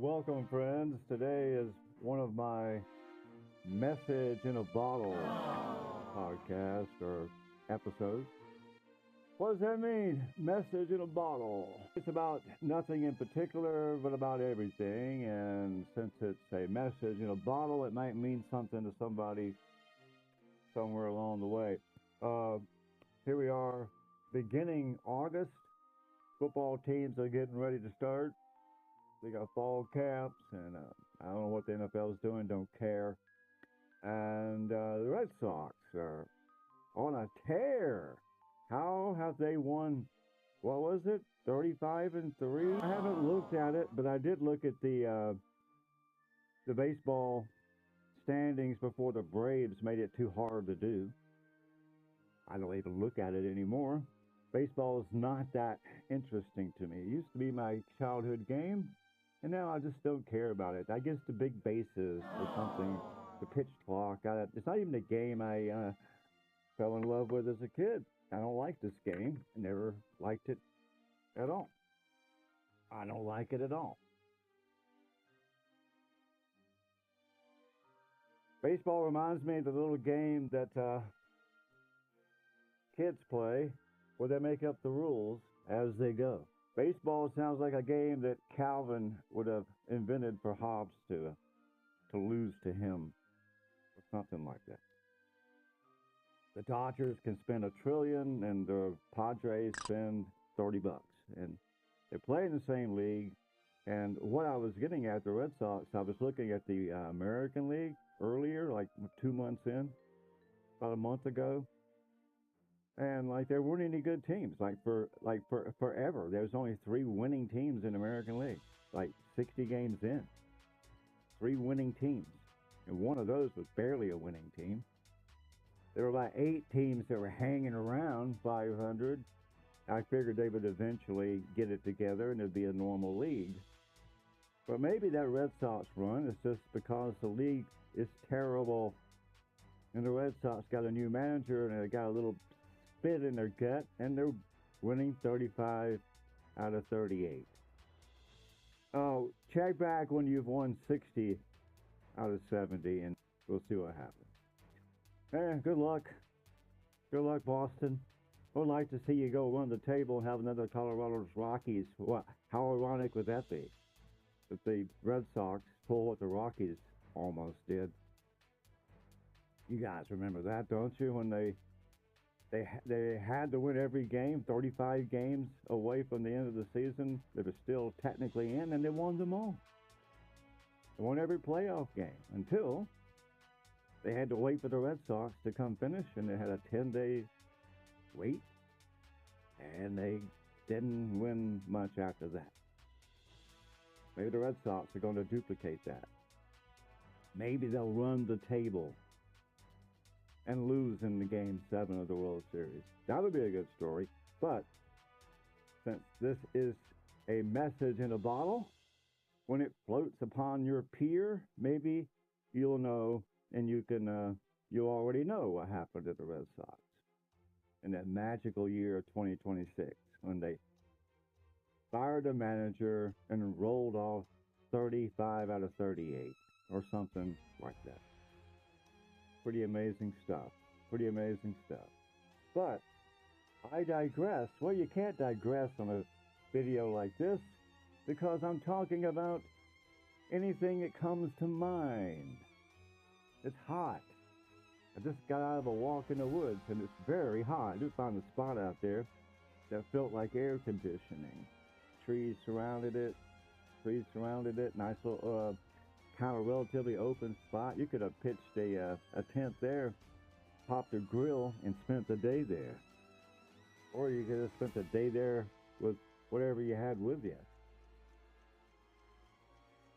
Welcome, friends. Today is one of my message in a bottle podcast or episodes. What does that mean? Message in a bottle. It's about nothing in particular, but about everything. And since it's a message in a bottle, it might mean something to somebody somewhere along the way. Here we are, beginning August. Football teams are getting ready to start. They got fall camps, and I don't know what the NFL is doing, don't care. And the Red Sox are on a tear. How have they won, what was it, 35-3? I haven't looked at it, but I did look at the baseball standings before the Braves made it too hard to do. I don't even look at it anymore. Baseball is not that interesting to me. It used to be my childhood game. And now I just don't care about it. I guess the big bases or something, the pitch clock. It's not even a game I fell in love with as a kid. I don't like this game. I never liked it at all. I don't like it at all. Baseball reminds me of the little game that kids play where they make up the rules as they go. Baseball sounds like a game that Calvin would have invented for Hobbes to lose to him, or something like that. The Dodgers can spend $1 trillion, and the Padres spend $30, and they play in the same league. And what I was getting at, the Red Sox, I was looking at the American League earlier, like 2 months in, about a month ago. And like there weren't any good teams. For forever, there was only 3 winning teams in the American League. Like 60 games in, 3 winning teams, and one of those was barely a winning team. There were about 8 teams that were hanging around 500. I figured they would eventually get it together and it'd be a normal league. But maybe that Red Sox run is just because the league is terrible, and the Red Sox got a new manager and they got a little spit in their gut, and they're winning 35 out of 38. Oh, check back when you've won 60 out of 70, and we'll see what happens. Good luck. Good luck, Boston. I would like to see you go run the table and have another Colorado Rockies. What? How ironic would that be? If the Red Sox pull what the Rockies almost did. You guys remember that, don't you? When they had to win every game, 35 games away from the end of the season. They were still technically in, and they won them all. They won every playoff game until they had to wait for the Red Sox to come finish, and they had a 10-day wait, and they didn't win much after that. Maybe the Red Sox are going to duplicate that. Maybe they'll run the table and lose in the Game 7 of the World Series. That would be a good story. But since this is a message in a bottle, when it floats upon your pier, maybe you'll know, and you already know what happened to the Red Sox in that magical year of 2026 when they fired a manager and rolled off 35 out of 38 or something like that. Pretty amazing stuff. Pretty amazing stuff. But I digress. Well, you can't digress on a video like this because I'm talking about anything that comes to mind. It's hot. I just got out of a walk in the woods and it's very hot. I just found a spot out there that felt like air conditioning. Trees surrounded it. Nice little kind of relatively open spot. You could have pitched a tent there, popped a grill, and spent the day there. Or you could have spent the day there with whatever you had with you.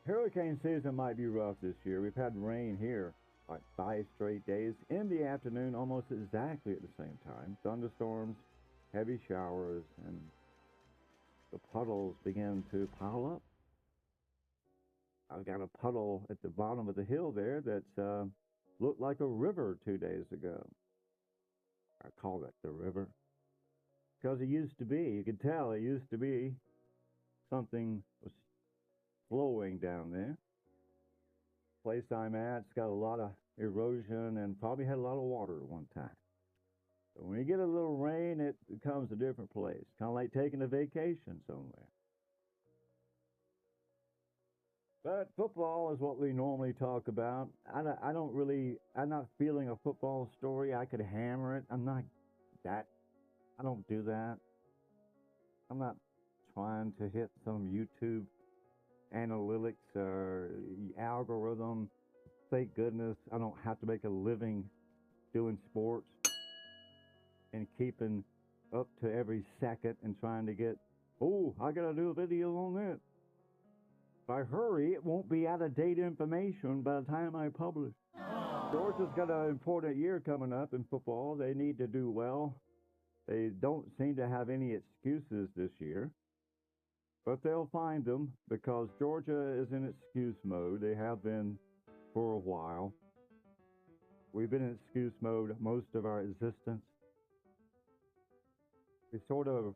Hurricane season might be rough this year. We've had rain here like 5 straight days in the afternoon, almost exactly at the same time. Thunderstorms, heavy showers, and the puddles begin to pile up. I've got a puddle at the bottom of the hill there that's looked like a river 2 days ago. I call it the river because it used to be. You could tell it used to be something was flowing down there. Place I'm at, it's got a lot of erosion and probably had a lot of water at one time. So when you get a little rain, it becomes a different place. Kind of like taking a vacation somewhere. But football is what we normally talk about. I don't really, I'm not feeling a football story. I could hammer it. I'm not that, I don't do that. I'm not trying to hit some YouTube analytics or algorithm. Thank goodness I don't have to make a living doing sports and keeping up to every second and trying to get, oh, I got to do a video on that. If I hurry, it won't be out of date information by the time I publish. Georgia's got an important year coming up in football. They need to do well. They don't seem to have any excuses this year, but they'll find them because Georgia is in excuse mode. They have been for a while. We've been in excuse mode most of our existence. We sort of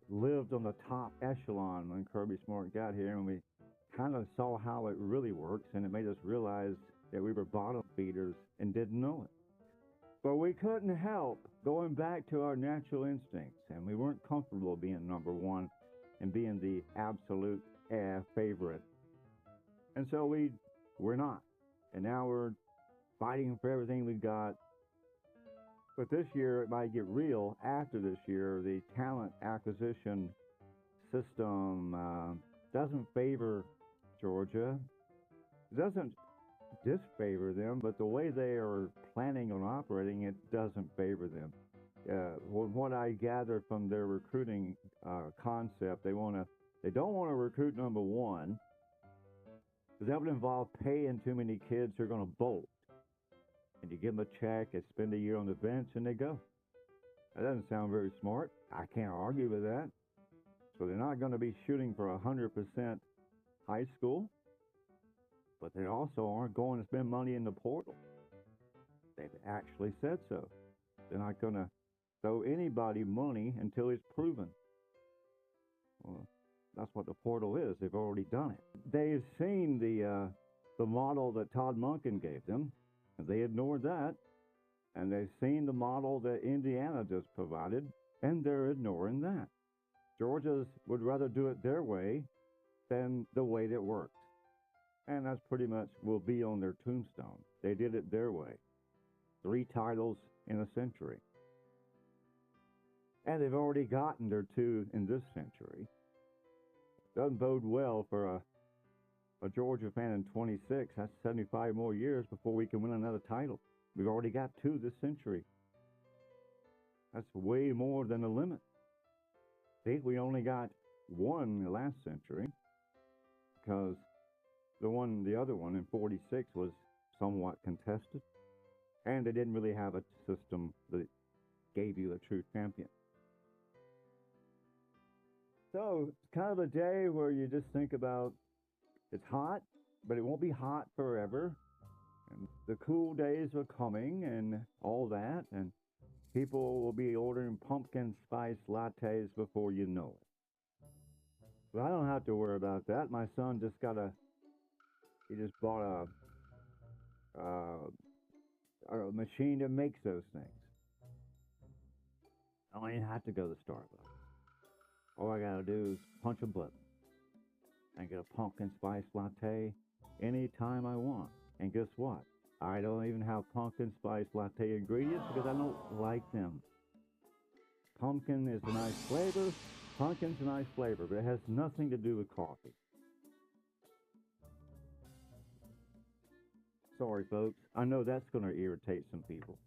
lived on the top echelon when Kirby Smart got here, and we kind of saw how it really works, and it made us realize that we were bottom feeders and didn't know it. But we couldn't help going back to our natural instincts, and we weren't comfortable being number one and being the absolute favorite. And so we're not. And now we're fighting for everything we got. But this year, it might get real. After this year, the talent acquisition system doesn't favor Georgia. It doesn't disfavor them, but the way they are planning on operating, it doesn't favor them. What I gathered from their recruiting concept, they don't want to recruit number one, because that would involve paying too many kids who are going to bolt. And you give them a check, they spend a year on the bench, and they go. That doesn't sound very smart. I can't argue with that. So they're not going to be shooting for 100% high school, but they also aren't going to spend money in the portal. They've actually said so. They're not going to throw anybody money until it's proven. Well, that's what the portal is. They've already done it. They've seen the model that Todd Monken gave them, and they ignored that. And they've seen the model that Indiana just provided, and they're ignoring that. Georgia would rather do it their way than the way that works. And that's pretty much will be on their tombstone. They did it their way. 3 titles in a century. And they've already gotten their 2 in this century. Doesn't bode well for a Georgia fan in 26. That's 75 more years before we can win another title. We've already got 2 this century. That's way more than the limit. See, we only got 1 in the last century because the other one in 46 was somewhat contested, and they didn't really have a system that gave you a true champion. So it's kind of a day where you just think about it's hot, but it won't be hot forever. And the cool days are coming and all that, and people will be ordering pumpkin spice lattes before you know it. But I don't have to worry about that. My son just bought a machine that makes those things. I don't even have to go to Starbucks. All I gotta do is punch a button and get a pumpkin spice latte anytime I want. And guess what? I don't even have pumpkin spice latte ingredients because I don't like them. Pumpkin is a nice flavor. Pumpkin's a nice flavor, but it has nothing to do with coffee. Sorry, folks. I know that's going to irritate some people.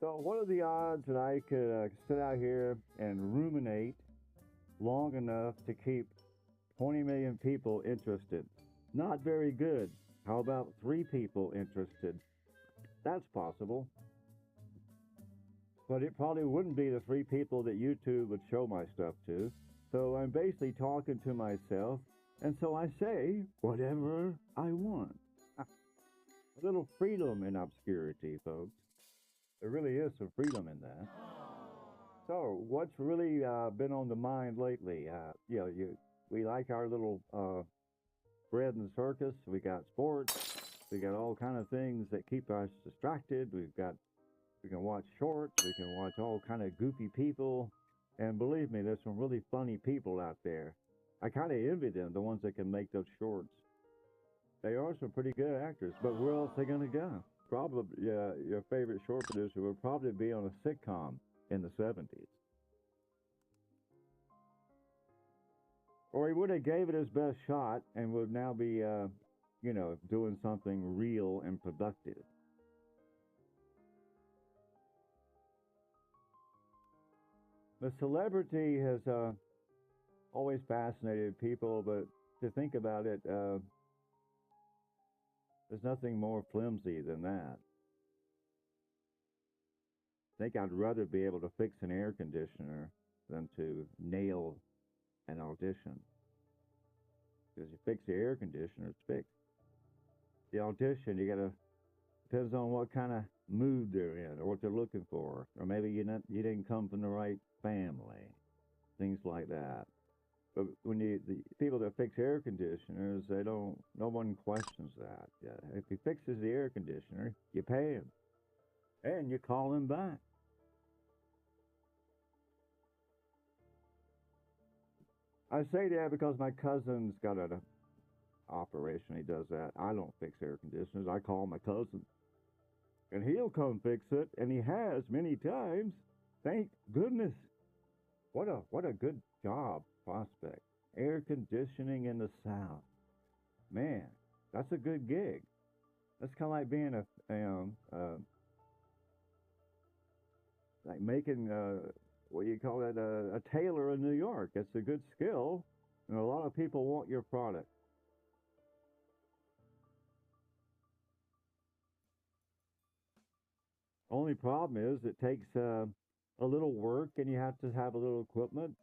So what are the odds that I could sit out here and ruminate long enough to keep 20 million people interested? Not very good. How about 3 people interested? That's possible. But it probably wouldn't be the 3 people that YouTube would show my stuff to. So I'm basically talking to myself, and so I say whatever I want. A little freedom in obscurity, folks. There really is some freedom in that. So, what's really been on the mind lately? We like our little bread and circus. We got sports. We got all kind of things that keep us distracted. We can watch shorts. We can watch all kind of goofy people. And believe me, there's some really funny people out there. I kind of envy them, the ones that can make those shorts. They are some pretty good actors, but where else are they going to go? Probably, yeah, your favorite short producer would probably be on a sitcom in the 70s. Or he would have gave it his best shot and would now be, doing something real and productive. The celebrity has always fascinated people, but to think about it, there's nothing more flimsy than that. I think I'd rather be able to fix an air conditioner than to nail an audition. Because you fix the air conditioner, it's fixed. The audition, you gotta depends on what kind of mood they're in or what they're looking for, or maybe you didn't come from the right family, things like that. But when the people that fix air conditioners, no one questions that. Yeah, if he fixes the air conditioner, you pay him, and you call him back. I say that because my cousin's got an operation. He does that. I don't fix air conditioners. I call my cousin, and he'll come fix it, and he has many times. Thank goodness. What a good job prospect. Air conditioning in the South. Man, that's a good gig. That's kind of like being like making what do you call it, a tailor in New York. It's a good skill, and a lot of people want your product. Only problem is it takes a little work, and you have to have a little equipment.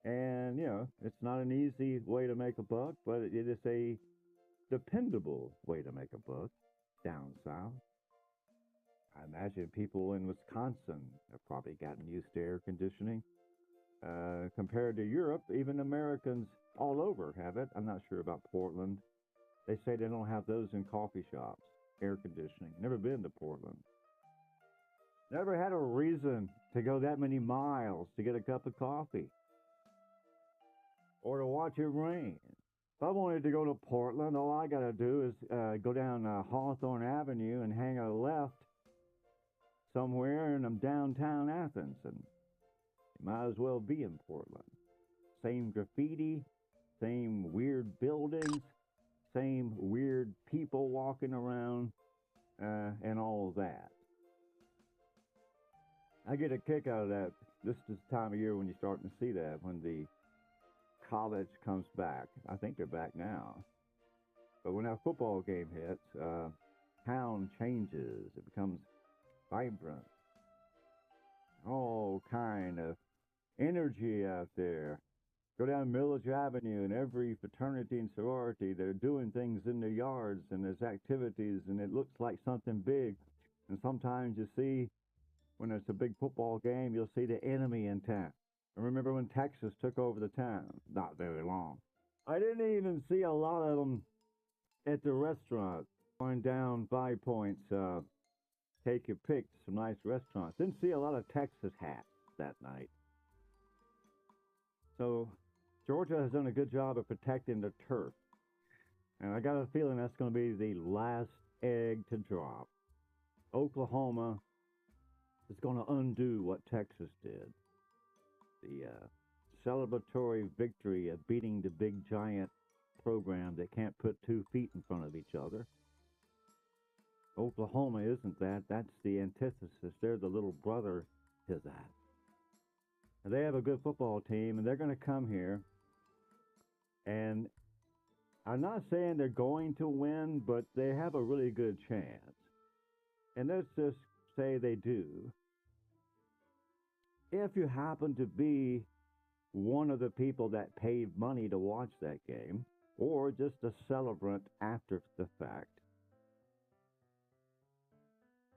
And, it's not an easy way to make a buck, but it is a dependable way to make a buck down south. I imagine people in Wisconsin have probably gotten used to air conditioning. Compared to Europe, even Americans all over have it. I'm not sure about Portland. They say they don't have those in coffee shops, air conditioning. Never been to Portland. Never had a reason to go that many miles to get a cup of coffee or to watch it rain. If I wanted to go to Portland, all I got to do is go down Hawthorne Avenue and hang a left somewhere, and I'm downtown Athens, and you might as well be in Portland. Same graffiti, same weird buildings, same weird people walking around, and all of that. I get a kick out of that. This is the time of year when you're starting to see that, when the college comes back. I think they're back now. But when that football game hits, town changes. It becomes vibrant. All kind of energy out there. Go down Millage Avenue, and every fraternity and sorority, they're doing things in their yards, and there's activities, and it looks like something big. And sometimes you see, when there's a big football game, you'll see the enemy in town. I remember when Texas took over the town. Not very long. I didn't even see a lot of them at the restaurant. Going down 5 Points, take your pick to some nice restaurants. Didn't see a lot of Texas hats that night. So Georgia has done a good job of protecting the turf. And I got a feeling that's going to be the last egg to drop. Oklahoma is going to undo what Texas did. The celebratory victory of beating the big giant program that can't put 2 feet in front of each other. Oklahoma isn't that. That's the antithesis. They're the little brother to that. And they have a good football team, and they're going to come here. And I'm not saying they're going to win, but they have a really good chance. And let's just say they do. If you happen to be one of the people that paid money to watch that game, or just a celebrant after the fact.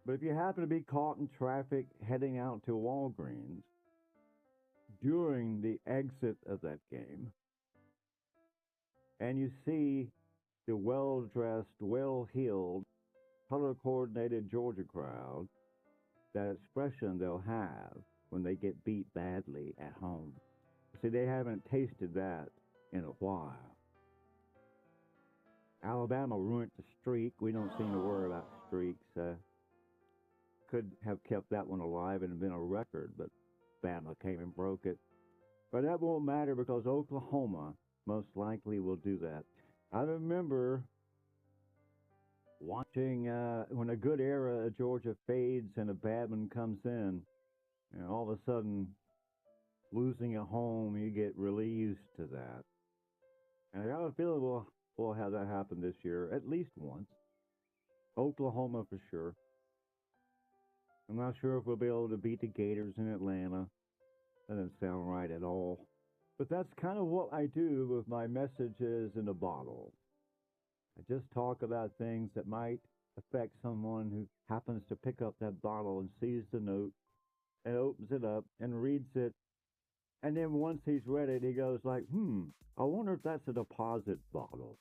But if you happen to be caught in traffic heading out to Walgreens, during the exit of that game, and you see the well-dressed, well-heeled, color-coordinated Georgia crowd, that expression they'll have when they get beat badly at home. See, they haven't tasted that in a while. Alabama ruined the streak. We don't seem to worry about streaks. Could have kept that one alive and been a record, but Bama came and broke it. But that won't matter because Oklahoma most likely will do that. I remember watching when a good era of Georgia fades and a bad one comes in, and all of a sudden, losing at home, you get really used to that. And I got a feeling we'll have that happen this year at least once. Oklahoma for sure. I'm not sure if we'll be able to beat the Gators in Atlanta. That doesn't sound right at all. But that's kind of what I do with my messages in a bottle. I just talk about things that might affect someone who happens to pick up that bottle and sees the note and opens it up and reads it. And then once he's read it, he goes like, I wonder if that's a deposit bottle.